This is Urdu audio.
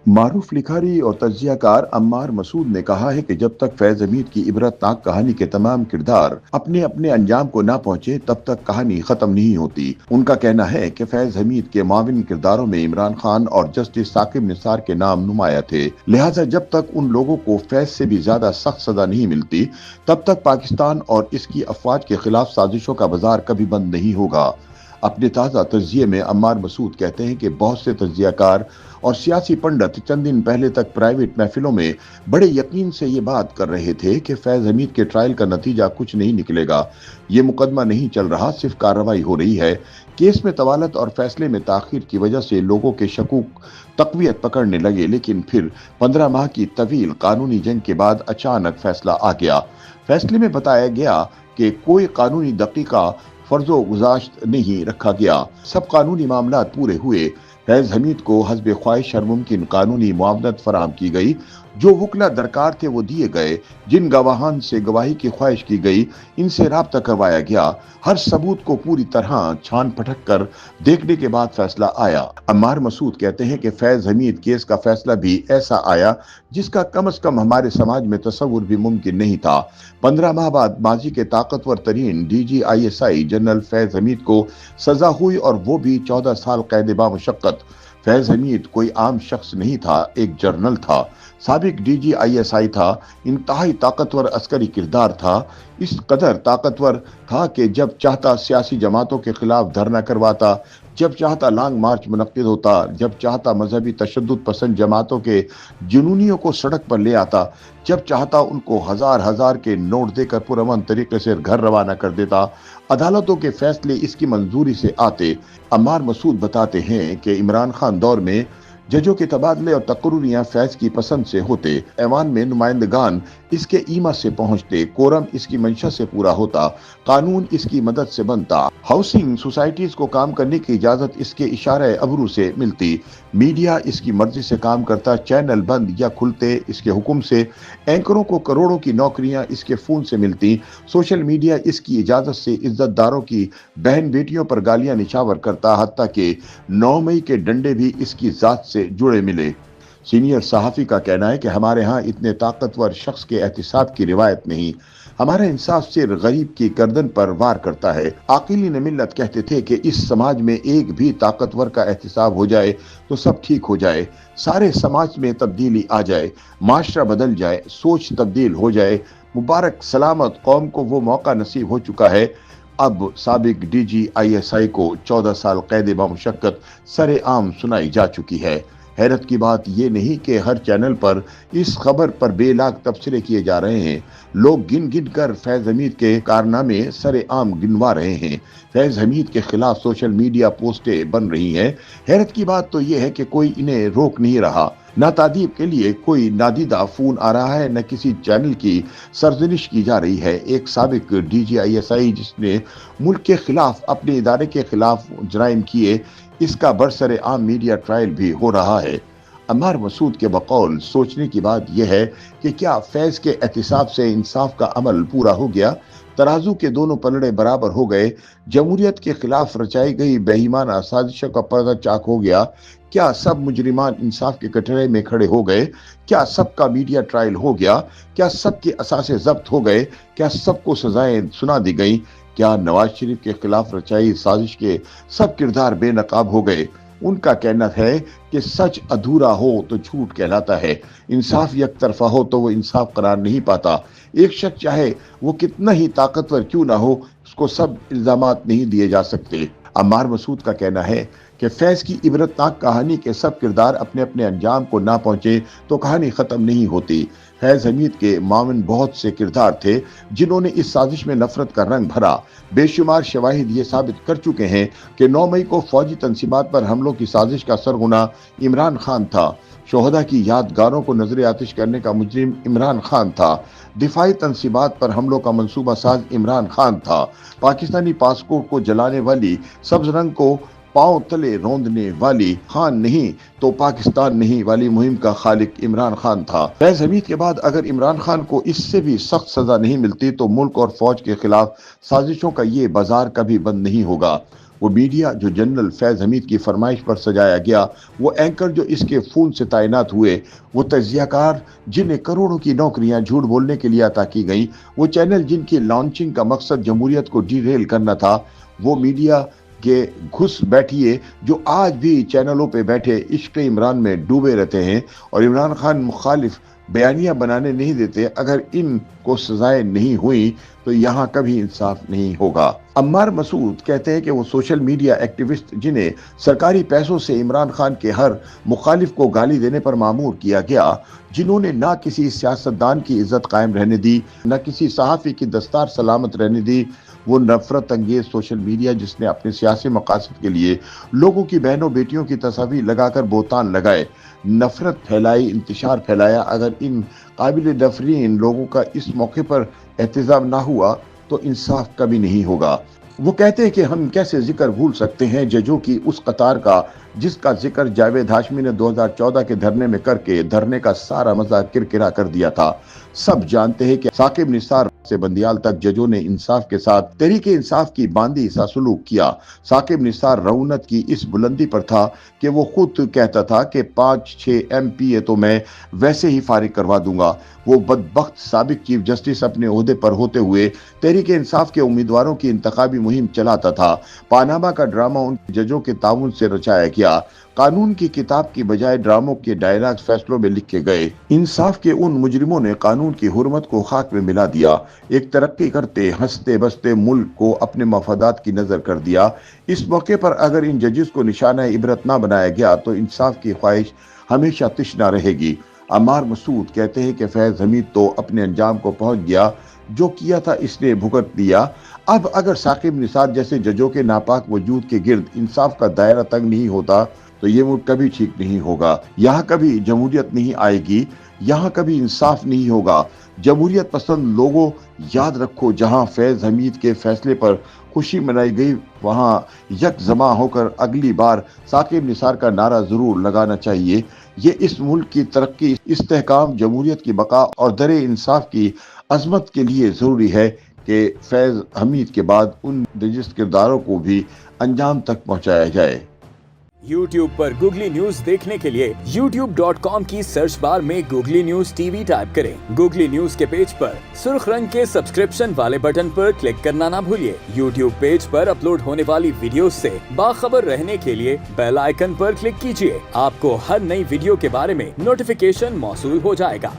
معروف لکھاری اور تجزیہ کار عمار مسعود نے کہا ہے کہ جب تک فیض حمید کی عبرتناک کہانی کے تمام کردار اپنے اپنے انجام کو نہ پہنچے تب تک کہانی ختم نہیں ہوتی۔ ان کا کہنا ہے کہ فیض حمید کے معاون کرداروں میں عمران خان اور جسٹس ثاقب نثار کے نام نمایاں تھے، لہٰذا جب تک ان لوگوں کو فیض سے بھی زیادہ سخت سزا نہیں ملتی تب تک پاکستان اور اس کی افواج کے خلاف سازشوں کا بازار کبھی بند نہیں ہوگا۔ اپنے تازہ تجزیے میں عمار مسعود کہتے ہیں کہ بہت سے تجزیہ کار اور سیاسی پنڈت چند دن پہلے تک پرائیویٹ محفلوں میں بڑے یقین سے یہ بات کر رہے تھے کہ فیض حمید کے ٹرائل کا نتیجہ کچھ نہیں نکلے گا، یہ مقدمہ نہیں چل رہا، صرف کارروائی ہو رہی ہے۔ کیس میں طوالت اور فیصلے میں تاخیر کی وجہ سے لوگوں کے شکوک تقویت پکڑنے لگے، لیکن پھر 15 ماہ کی طویل قانونی جنگ کے بعد اچانک فیصلہ آ گیا۔ فیصلے میں بتایا گیا کہ کوئی قانونی دقیقہ فرض و گزاشت نہیں رکھا گیا، سب قانونی معاملات پورے ہوئے۔ فیض حمید کو حسب خواہش ہر ممکن قانونی معاونت فراہم کی گئی، جو وکلا درکار تھے وہ دیے گئے، جن گواہان سے گواہی کی خواہش کی گئی ان سے رابطہ کروایا گیا، ہر ثبوت کو پوری طرح چھان پھٹک کر دیکھنے کے بعد فیصلہ آیا۔ عمار مسعود کہتے ہیں کہ فیض حمید کیس کا فیصلہ بھی ایسا آیا جس کا کم از کم ہمارے سماج میں تصور بھی ممکن نہیں تھا۔ 15 ماہ بعد ماضی کے طاقتور ترین DGISI جنرل فیض حمید کو سزا ہوئی، اور وہ بھی 14 سال قید بامشقت۔ فیض حمید کوئی عام شخص نہیں تھا، ایک جرنل تھا، سابق DGISI تھا، انتہائی طاقتور عسکری کردار تھا، اس قدر طاقتور تھا کہ جب چاہتا سیاسی جماعتوں کے خلاف دھرنا کرواتا، جب چاہتا لانگ مارچ منعقد ہوتا، جب چاہتا مذہبی تشدد پسند جماعتوں کے جنونیوں کو سڑک پر لے آتا، جب چاہتا ان کو ہزار ہزار کے نوٹ دے کر پرامن طریقے سے گھر روانہ کر دیتا۔ عدالتوں کے فیصلے اس کی منظوری سے آتے۔ عمار مسعود بتاتے ہیں کہ عمران خان دور میں ججوں کے تبادلے اور تقرریاں فیض کی پسند سے ہوتے، ایوان میں نمائندگان اس کے ایما سے پہنچتے، کورم اس کی منشا سے پورا ہوتا، قانون اس کی مدد سے بنتا، ہاؤسنگ سوسائٹیز کو کام کرنے کی اجازت اس کے اشارہ ابرو سے ملتی، میڈیا اس کی مرضی سے کام کرتا، چینل بند یا کھلتے اس کے حکم سے، اینکروں کو کروڑوں کی نوکریاں اس کے فون سے ملتی، سوشل میڈیا اس کی اجازت سے عزت داروں کی بہن بیٹیوں پر گالیاں نچھاور کرتا، حتیٰ کہ 9 مئی کے ڈنڈے بھی اس کی ذات سے جڑے ملے۔ سینئر صحافی کا کہنا ہے کہ ہمارے ہاں اتنے طاقتور شخص کے احتساب کی روایت نہیں، ہمارا انصاف صرف غریب کی گردن پر وار کرتا ہے۔ عاقلین ملت کہتے تھے کہ اس سماج میں ایک بھی طاقتور کا احتساب ہو جائے تو سب ٹھیک ہو جائے، سارے سماج میں تبدیلی آ جائے، معاشرہ بدل جائے، سوچ تبدیل ہو جائے۔ مبارک سلامت قوم کو وہ موقع نصیب ہو چکا ہے۔ اب سابق DGISI کو 14 سال قید بامشقت سر عام سنائی جا چکی ہے۔ حیرت کی بات یہ نہیں کہ ہر چینل پر اس خبر پر بے لاگ تبصرے کیے جا رہے ہیں، لوگ گن گن کر فیض حمید کے کارنامے سر عام گنوا رہے ہیں، فیض حمید کے خلاف سوشل میڈیا پوسٹیں بن رہی ہیں۔ حیرت کی بات تو یہ ہے کہ کوئی انہیں روک نہیں رہا، نہ تعدیب کے لیے کوئی نادیدہ فون آ رہا ہے، نہ کسی چینل کی سرزنش کی جا رہی ہے۔ ایک سابق DGISI جس نے ملک کے خلاف، اپنے ادارے کے خلاف جرائم کیے، اس کا برسر عام میڈیا ٹرائل بھی ہو رہا ہے۔ عمار مسعود کے بقول سوچنے کی بات یہ ہے کہ کیا فیض کے احتساب سے انصاف کا عمل پورا ہو گیا، ترازو کے دونوں پلڑے برابر ہو گئے، جمہوریت کے خلاف رچائی گئی بے ایمانہ سازشوں کا پردہ چاک ہو گیا، کیا سب مجرمان انصاف کے کٹہرے میں کھڑے ہو گئے، کیا سب کا میڈیا ٹرائل ہو گیا، کیا سب کے اثاثے ضبط ہو گئے، کیا سب کو سزائیں سنا دی گئیں، کیا نواز شریف کے خلاف رچائی سازش کے سب کردار بے نقاب ہو گئے؟ ان کا کہنا ہے کہ سچ ادھورا ہو تو جھوٹ کہلاتا ہے، انصاف یک طرفہ ہو تو وہ انصاف قرار نہیں پاتا۔ ایک شخص چاہے وہ کتنا ہی طاقتور کیوں نہ ہو، اس کو سب الزامات نہیں دیے جا سکتے۔ عمار مسعود کا کہنا ہے کہ فیض کی عبرتناک کہانی کے سب کردار اپنے اپنے انجام کو نہ پہنچے تو کہانی ختم نہیں ہوتی۔ فیض حمید کے معاون بہت سے کردار تھے جنہوں نے اس سازش میں نفرت کا رنگ بھرا۔ بے شمار شواہد یہ ثابت کر چکے ہیں کہ 9 مئی کو فوجی تنصیبات پر حملوں کی سازش کا سرغنہ عمران خان تھا، شہداء کی یادگاروں کو نظر آتش کرنے کا مجرم عمران خان تھا، دفاعی تنصیبات پر حملوں کا منصوبہ ساز عمران خان تھا، پاکستانی پاسپورٹ کو جلانے والی، سبز رنگ کو پاؤں تلے روندنے والی خان نہیں تو پاکستان نہیں والی مہم کا خالق عمران خان تھا۔ فیض حمید کے بعد اگر عمران خان کو اس سے بھی سخت سزا نہیں ملتی تو ملک اور فوج کے خلاف سازشوں کا یہ بازار کبھی بند نہیں ہوگا۔ وہ میڈیا جو جنرل فیض حمید کی فرمائش پر سجایا گیا، وہ اینکر جو اس کے فون سے تعینات ہوئے، وہ تجزیہ کار جنہیں کروڑوں کی نوکریاں جھوٹ بولنے کے لیے عطا کی گئیں، وہ چینل جن کی لانچنگ کا مقصد جمہوریت کو ڈی ریل کرنا تھا، وہ میڈیا کے گھس بیٹھیے جو آج بھی چینلوں پہ بیٹھے عشق عمران میں ڈوبے رہتے ہیں اور عمران خان مخالف بیانیاں بنانے نہیں دیتے، اگر ان کو سزائیں نہیں ہوئی تو یہاں کبھی انصاف نہیں ہوگا۔ عمار مسعود کہتے ہیں کہ وہ سوشل میڈیا ایکٹیوسٹ جنہیں سرکاری پیسوں سے عمران خان کے ہر مخالف کو گالی دینے پر مامور کیا گیا، جنہوں نے نہ کسی سیاستدان کی عزت قائم رہنے دی، نہ کسی صحافی کی دستار سلامت رہنے دی، وہ نفرت انگیز سوشل میڈیا جس نے اپنے سیاسی مقاصد کے لیے لوگوں کی بہنوں بیٹیوں کی تصاویر لگا کر بہتان لگائے، نفرت پھیلائی، انتشار پھیلایا، اگر ان قابل نفرین لوگوں کا اس موقع پر احتجاج نہ ہوا تو انصاف کبھی نہیں ہوگا۔ وہ کہتے ہیں کہ ہم کیسے ذکر بھول سکتے ہیں ججوں کی اس قطار کا جس کا ذکر جاوید ہاشمی نے 2014 کے دھرنے میں کر کے دھرنے کا سارا مزہ کرکرا کر دیا تھا۔ سب جانتے ہیں کہ ثاقب نثار سے بندیال تک ججوں نے انصاف کے ساتھ تحریک انصاف کی باندی سا سلوک کیا۔ ثاقب نثار رعونت کی اس بلندی پر تھا کہ وہ خود کہتا تھا کہ 5-6 MP تو میں ویسے ہی فارغ کروا دوں گا۔ وہ بدبخت سابق چیف جسٹس اپنے عہدے پر ہوتے ہوئے تحریک انصاف کے امیدواروں کی انتخابی مہم چلاتا تھا۔ پاناما کا ڈرامہ ان ججوں کے تعاون سے رچایا گیا۔ قانون کی کتاب کی بجائے ڈراموں کے ڈائلاگ فیصلوں میں لکھے گئے۔ انصاف کے ان مجرموں نے قانون کی حرمت کو خاک میں ملا دیا، ایک ترقی کرتے ہنستے بستے ملک کو اپنے مفادات کی نظر کر دیا۔ اس موقع پر اگر ان ججز کو نشانہ عبرت نہ بنایا گیا تو انصاف کی خواہش ہمیشہ تشنہ رہے گی۔ عمار مسعود کہتے ہیں کہ فیض حمید تو اپنے انجام کو پہنچ گیا، جو کیا تھا اس نے بھگت دیا۔ اب اگر ثاقب نثار جیسے ججوں کے ناپاک وجود کے گرد انصاف کا دائرہ تنگ نہیں ہوتا تو یہ ملک کبھی ٹھیک نہیں ہوگا، یہاں کبھی جمہوریت نہیں آئے گی، یہاں کبھی انصاف نہیں ہوگا۔ جمہوریت پسند لوگوں، یاد رکھو جہاں فیض حمید کے فیصلے پر خوشی منائی گئی وہاں یک جمع ہو کر اگلی بار ثاقب نثار کا نعرہ ضرور لگانا چاہیے۔ یہ اس ملک کی ترقی، استحکام، جمہوریت کی بقا اور در انصاف کی عظمت کے لیے ضروری ہے کہ فیض حمید کے بعد ان رجسٹ کرداروں کو بھی انجام تک پہنچایا جائے۔ YouTube پر گوگلی نیوز دیکھنے کے لیے youtube.com کی سرچ بار میں گوگلی نیوز TV ٹائپ کریں۔ گوگلی نیوز کے پیج پر سرخ رنگ کے سبسکرپشن والے بٹن پر کلک کرنا نہ بھولیے۔ YouTube پیج پر اپلوڈ ہونے والی ویڈیوز سے باخبر رہنے کے لیے بیل آئیکن پر کلک کیجیے۔ آپ کو ہر نئی ویڈیو کے بارے میں نوٹیفیکیشن موصول ہو جائے گا۔